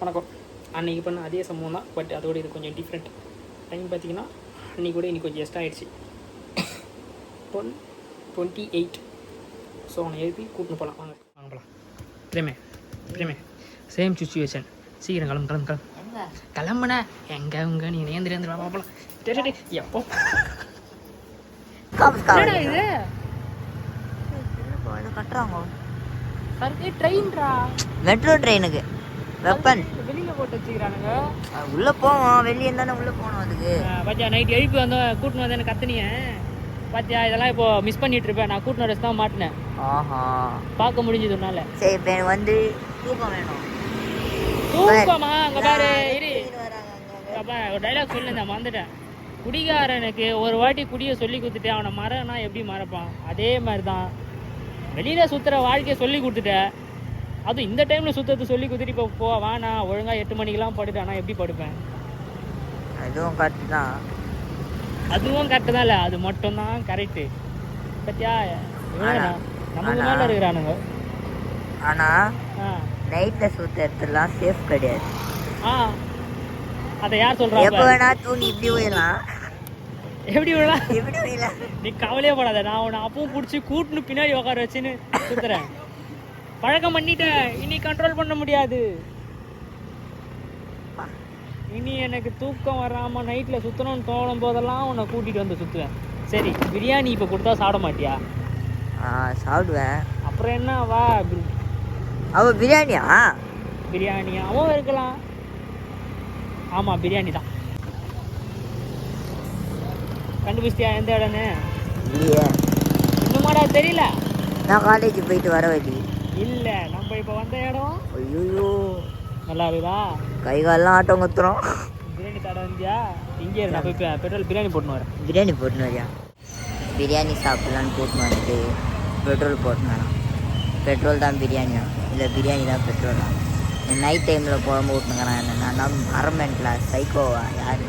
வணக்கம். அன்றைக்கி பண்ண அதே சம்பவம் தான், பட் அதோட இது கொஞ்சம் டிஃப்ரெண்ட். டைம் பார்த்தீங்கன்னா அன்றைக்கி கூட இன்னைக்கு கொஞ்சம் எக்ஸ்ட்ரா ஆகிடுச்சு. 28. ஸோ அவனை எழுப்பி கூட்டின்னு போகலாம். வாங்க போகலாம். பிரேமே சேம் சுச்சுவேஷன். சீக்கிரம் கிளம்புன எங்கே நீ நேர்ந்து போகலாம். எப்போ இது கட்டுறாங்க ட்ரெயின்ரா, மெட்ரோ ட்ரெயினுக்கு வெப்பன் வெளியில் போட்டு வச்சுக்கிறானுங்க. உள்ளே போவோம், வெளியே இருந்தானே உள்ளே போகணும். அதுக்கு பாத்தியா நைட் எழுப்பி வந்தோம், கூட்டின்னு வந்து எனக்கு கத்துனிய பாத்தியா. இதெல்லாம் இப்போ மிஸ் பண்ணிட்டு இருப்பேன். நான் கூட்டின ட்ரெஸ் தான் மாட்டினேன். ஆஹா, பார்க்க முடிஞ்சது உன்னால. சரி, இப்போ எனக்கு வந்து தூக்கம் வேணும். தூக்கமா? அங்கே பாரு, இரு ஒரு டைலாக் சொல்லி நான் மறந்துட்டேன். குடிகாரனுக்கு ஒரு வாட்டி குடியை சொல்லி கொடுத்துட்டு அவனை மறனா எப்படி மறப்பான், அதே மாதிரி தான் வெளியில் சுற்றுற வாழ்க்கையை சொல்லி கொடுத்துட்டேன். அதுவும் இந்த டைமில் சுற்றுறது சொல்லி கொடுத்துட்டு இப்போ போ வானா ஒழுங்காக 8 மணிக்கெலாம் படுட்டானா எப்படி படுப்பேன்? அதுவும் கரெக்டு தான். அதுவும் கரெக்டு தான். இல்லை அது மட்டும்தான் கரெக்டு. பத்தியா நமக்கு மேலே இருக்கிறானுங்க. ஆனால் நைட்டில் சுற்றுறதுலாம் சேஃப் கிடையாது. அதை யார் சொல்கிறா? எப்போ வேணா தூங்கி இப்படி போயிடலாம். எப்படி விடலாம்? நீ கவலையே படாத, நான் உன்னை அப்பவும் பிடிச்சி கூட்டுன்னு பின்னாடி உட்கார வச்சுன்னு சுத்துறேன். பழக்கம் பண்ணிட்டேன், இனி கண்ட்ரோல் பண்ண முடியாது. இனி எனக்கு தூக்கம் வராமல் நைட்டில் சுற்றணும்னு தோணும் போதெல்லாம் உன்னை கூட்டிகிட்டு வந்து சுற்றுவேன். சரி, பிரியாணி இப்போ கொடுத்தா சாப்பிட மாட்டியா? சாப்பிடுவேன். அப்புறம் என்ன வா. அவள் பிரியாணியாவும் இருக்கலாம். ஆமாம், பிரியாணி தான். கண்டுபிடிச்சியா எந்த இடம்னு? இல்லையே, இன்னுமாடா தெரியல? நான் காலேஜ் போயிட்டு வர வழி இல்லை, நம்ம இப்போ வந்த இடம். ஐயோ, நல்லா இருக்குதா? கை காலெலாம் ஆட்டம் குத்துறோம். பிரியாணி சாப்பிட வந்தியா? இங்கே நான் போய் பெட்ரோல் பிரியாணி போட்டுன்னு வரேன். பிரியாணி சாப்பிட்லான்னு போட்டுன்னு வந்துட்டு பெட்ரோல் போட்டுனேன். பெட்ரோல் தான் பிரியாணியா இல்லை பிரியாணி தான் பெட்ரோலா? நைட் டைமில் குழம்பு ஊட்டுனுங்கிறான். என்ன நான் அரமெண்ட்ல சைக்கோவா யார்?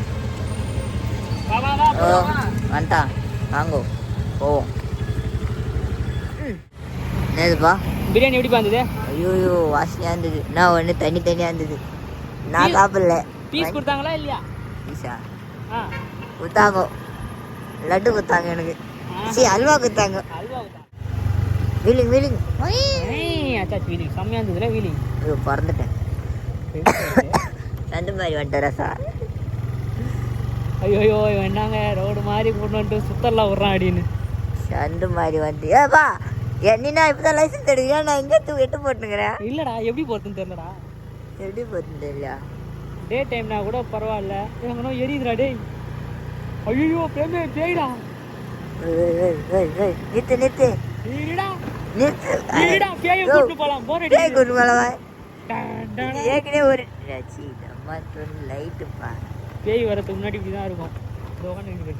வந்துட்டா, வாங்கோ போவோம். என்னதுப்பா பிரியாணி எப்படிப்பா இருந்தது? ஐயோ, வாசனையாக இருந்தது. நான் ஒன்று தனியாக இருந்தது. நான் சாப்பிடல. பீஸ் கொடுத்தாங்களா இல்லையா? பீஸா கொடுத்தாங்க. லட்டு கொடுத்தாங்க எனக்கு. அல்வா கொடுத்தாங்க. வீலிங் செம்மையாக இருந்ததுல வீலிங். ஐயோ, பறந்துட்டேன். சந்து மாதிரி வந்துட்டாரா சார்? ஐயோ என்னங்க ரோடு மாதிரி கொண்டு வந்துட்டு சுத்தரலாம் விட்றான் அப்படின்னு. சந்து மாதிரி வந்து ஏப்பா என்னன்னா இப்போதான் லைசன்ஸ் எடுக்கிறேன். நான் எங்கே எட்டு போட்டுக்கிறேன். இல்லைடா, எப்படி போகிறதுன்னு தெரியலடா. எப்படி போகிறதுன்னு தெரியல. டே டைம்னா கூட பரவாயில்ல, எங்கன்னா எரியுதுடா டேய். ஐயோ பேமே பேய்டா. நிறுத்து பேயை கூட்டு போகலாம். பேய் கூட்டு போகலாம். ஏற்கனவே ஒரு லைட்டுப்பா. பேய் வரதுக்கு முன்னாடி இப்படி தான் இருக்கும்.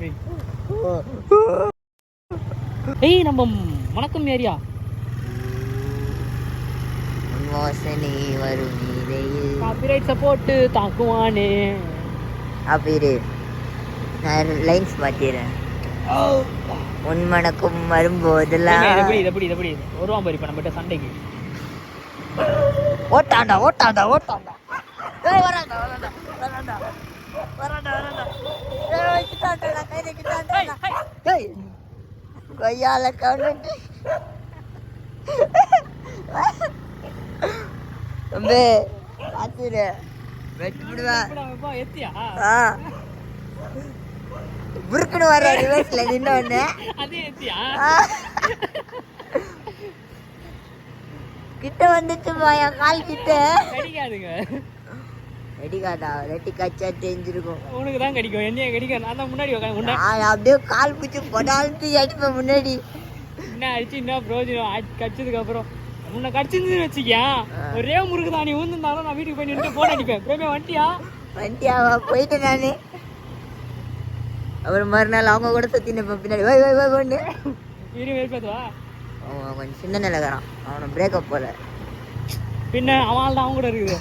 பேய். ஏய், நம்ம வணக்கம் ஏரியா. மோசனி வரும் நீரையில் காப்பிரைட் சப்போர்ட் தாக்குவானே. அப்படி நான் லைன்ஸ் மாத்திடுறேன். உன்மனக்கும் வரும்போதெல்லாம் எப்படி வருவான் பாரு இப்போ நம்மகிட்ட சண்டைக்கு. ஓட்டாண்டா கொய்யால கவுண்ட் பார்த்துரு வெட்டுடுவேன். புருக்குன்னு வர ரிவர்ஸ்ல நின்ன ஒண்ணு கிட்ட வந்துச்சுமா என் கால் கிட்ட. கடிக்காதா? ரெட்டி கச்சா தெரிஞ்சிருக்கும். உனக்கு தான் கடிக்கும், என்னைய கடிக்கும். நான் தான் முன்னாடி அப்படியே கால் பிடிச்சி பொடால்ட்டு அடிப்பேன் முன்னாடி. என்ன அடிச்சு என்ன பிரோஜனம்? கடிச்சதுக்கு அப்புறம் உன்னை கடிச்சிருந்து வச்சுக்கியா ஒரே முறுக்கு தான். நீ ஊந்துருந்தாலும் நான் வீட்டுக்கு போய் நின்று போன் அடிப்பேன். பிரேமே வண்டியாவா போயிட்டேன் நானு. அப்புறம் மறுநாள் அவங்க கூட சுத்தி நிற்பேன் பின்னாடி. ஒன்று பேசுவா. அவன் கொஞ்சம் சின்ன நிலைக்காரான். அவனை பிரேக்கப் போல. பின்ன அவன் தான் அவங்க கூட இருக்குது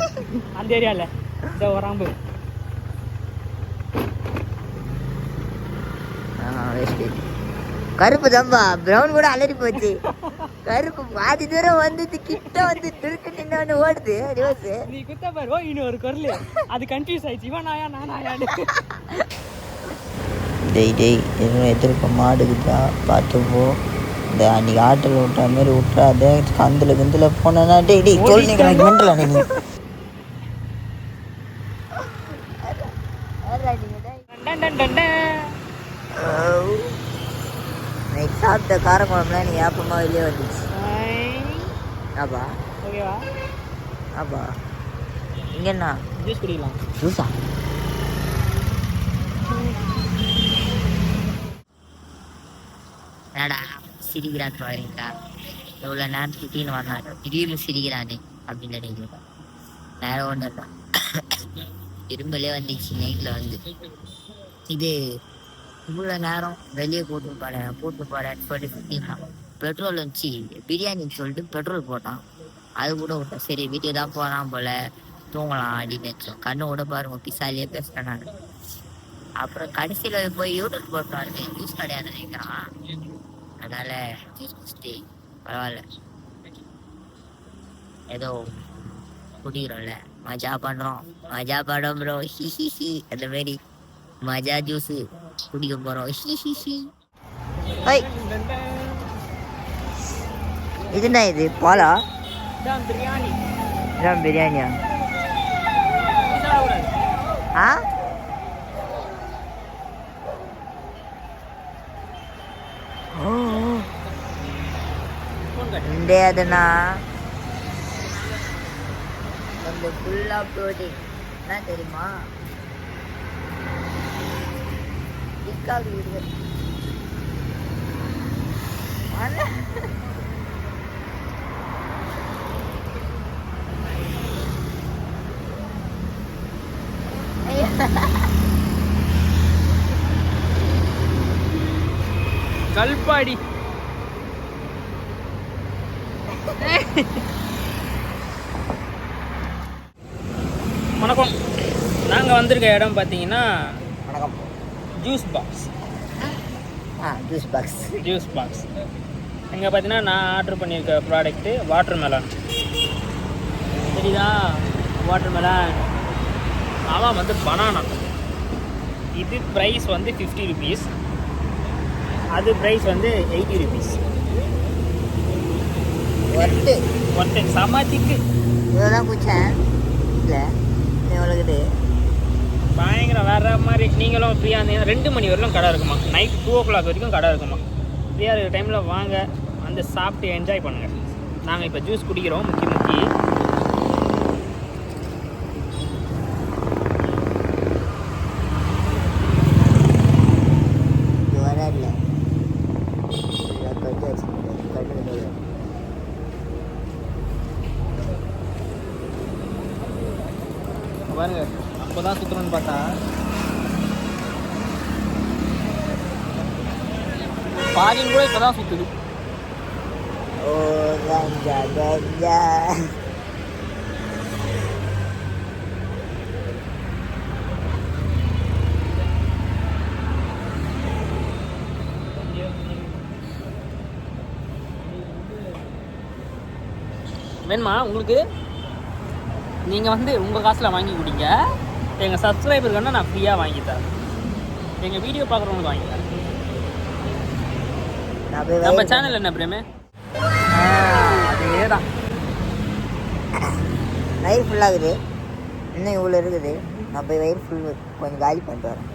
அந்த ஏரியாவில். இந்த வராம்பு கருப்பு தான்பா, பிரவுன் கூட அலறி போச்சு. கருப்பு பாதி தூரம் வந்து கிட்ட வந்து திருட்டு நின்று ஓடுது ரிவர்ஸ். நீ குத்த பாரு. ஓ இன்னும் ஒரு குரல் அது கன்ஃபியூஸ் ஆயிடுச்சு. இவன் நாயா நான் நாயான்னு. டெய் எதுவும் எதிர்க்க மாடுக்குதா பார்த்துப்போ. இந்த அன்றைக்கி ஆட்டில் விட்டா மாரி விட்றாத, கந்தில் போனேன்னா டெய் தோல் நீங்கள் மெண்டல நீ. நைட் சாப்பிட்ட காரக்குழம்புலாம் நீ ஏப்பமாக வெளியே வந்துச்சு. ஆப்பா ஓகேவா? ஆப்பா இங்கே என்ன ஜூஸ் குடிக்கலாம். ஜூஸா? என்னடா சிரிக்கிறான் பாருங்கடா, எவ்வளோ நேரம் சுற்றின்னு வந்தாங்க, திடீர்னு சிரிக்கிறானே அப்படின்னு நினைக்கிறேன். வேற ஒன்றும் இல்லை, இரும்பலே வந்துச்சு நைட்டில் வந்து. இது இவ்வளோ நேரம் வெளியே போட்டு போகிறேன் 40-50 தான் பெட்ரோல் வந்துச்சு. பிரியாணின்னு சொல்லிட்டு பெட்ரோல் போட்டான். அது கூட விட்டேன், சரி வீட்டுக்கு தான் போகலாம் போல், தூங்கலாம் அப்படின்னு நினச்சோம். கண்ணு கூட பாருங்க பிசாலியே பேசுகிறேன் நான். அப்புறம் கடைசியில் போய் யூடியூப் போட்டாரு, ஜூஸ் கிடையாது நினைக்கிறான். அதனால ஜூஸ் குடிச்சிட்டு பரவாயில்ல, ஏதோ குடிக்கிறோம்ல, மஜா பண்ணுறோம், மஜா படம் ப்ரோ, ஹி அந்த மாரி மஜா ஜூஸ் குடிக்க போகிறோம். இதுண்ணா இது பாலா? பிரியாணி. இதான் பிரியாணியா? ஆ இந்த அதுனா கொஞ்சம் ஃபுல்லாக ப்ரோட்டீன் என்ன தெரியுமா? டிக்காக இருக்கு. கல்பாடி. வணக்கம். நாங்கள் வந்திருக்க இடம் பார்த்தீங்கன்னா வணக்கம், ஜூஸ் பாக்ஸ். ஜூஸ் பாக்ஸ் இங்கே பார்த்தீங்கன்னா நான் ஆர்டர் பண்ணியிருக்க ப்ராடக்ட்டு வாட்டர் மெலான். சரிதா? Watermelon. அவன் வந்து பனானா. இது ப்ரைஸ் வந்து 50 ருபீஸ், அது ப்ரைஸ் வந்து 80 ருபீஸ். ஒர்த்து சமாதிக்கு இவ்வளோதான் குச்சேன் இல்லை எவ்வளோக்குது பயங்கரம் வேறு மாதிரி. நீங்களும் ஃப்ரீயாக இருந்தீங்கன்னா 2 மணி வரைக்கும் கடை இருக்குமா, நைட் 2 o'clock வரைக்கும் கடை இருக்குமா. ஃப்ரீயாக இருக்கிற டைமில் வாங்க, வந்து சாப்பிட்டு என்ஜாய் பண்ணுங்கள். நாங்கள் இப்போ ஜூஸ் குடிக்கிறோம். முக்கி பாருங்க. அப்போ தான் சுற்றுறோன்னு பார்த்தா பாதியும் கூட இப்போ தான் சுற்றுது. ஓ கஞ்சா கஞ்சா. வேணுமா உங்களுக்கு? நீங்கள் வந்து உங்கள் காசில் வாங்கி குடிங்க. எங்கள் சப்ஸ்கிரைபருக்கு நான் ஃப்ரீயாக வாங்கி தரேன். எங்கள் வீடியோ பார்க்குறவங்களுக்கு வாங்கி தரேன். நம்ம சேனல் என்ன பிரேமே? அதே தான். வயிறு ஃபுல்லாகுது, இன்னும் இவ்வளோ இருக்குது. நான் போய் வயிறு ஃபுல் கொஞ்சம் காலி பண்ணிட்டு வரேன்.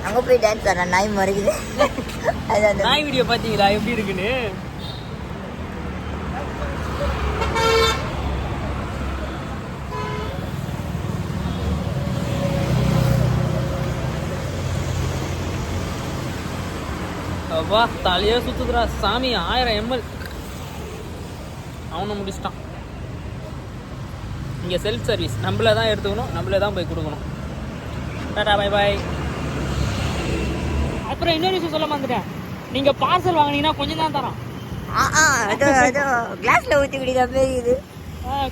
அங்கே போய் டான்ஸ் ஆடுறேன், நாய் மறைக்குது. நாய் வீடியோ பார்த்தீங்களா எப்படி இருக்குன்னு? வா தலையே சுத்துதுரா சாமி. 1000 ml அவனை முடிச்சிட்டான். இங்கே செல்ஃப் சர்வீஸ், நம்மளே தான் எடுத்துக்கணும், நம்மளே தான் போய் கொடுக்கணும். Tata bye bye. அப்புறம் இன்னொரு விஷயம் சொல்ல வந்துட்டேன், நீங்கள் பார்சல் வாங்கினீங்கன்னா கொஞ்சம் தான் தரோம். அதோ கிளாஸ்ல ஊற்றி குடிக்கிற மாதிரி இது.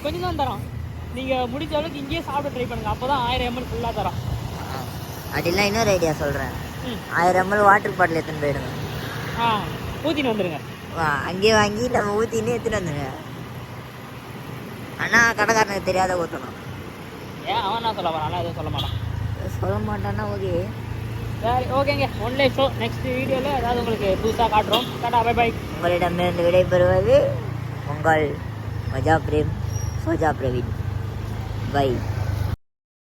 கொஞ்சம் தான் தரோம். நீங்கள் முடிஞ்ச அளவுக்கு இங்கேயே சாப்பிட ட்ரை பண்ணுங்கள். அப்போ தான் 1000 ml ஃபுல்லாக தரோம். அப்படிலாம் இன்னொரு ஐடியா சொல்கிறேன். 1000 ml வாட்டர் பாட்டில் எடுத்துன்னு போயிடுங்க. ஊற்றின்னு வந்துடுங்க. அங்கேயே வாங்கி நம்ம ஊற்றின்னு எடுத்துன்னு வந்துடுங்க. ஆனால் கடைக்காரனுக்கு தெரியாத ஊற்றணும். ஏன் அவன் என்ன சொல்ல வரான்? ஆனால் எதுவும் சொல்ல மாட்டான். சொல்ல மாட்டான்னா ஓகே. சரி, ஓகேங்க. Only show. நெக்ஸ்ட் வீடியோவில் ஏதாவது உங்களுக்கு புதுசாக காட்டுறோம். Tata, bye bye. உங்களிடமிருந்து விடைபெறுவது உங்கள் மஜா பிரேம் சோஜா பிரவீன். பை.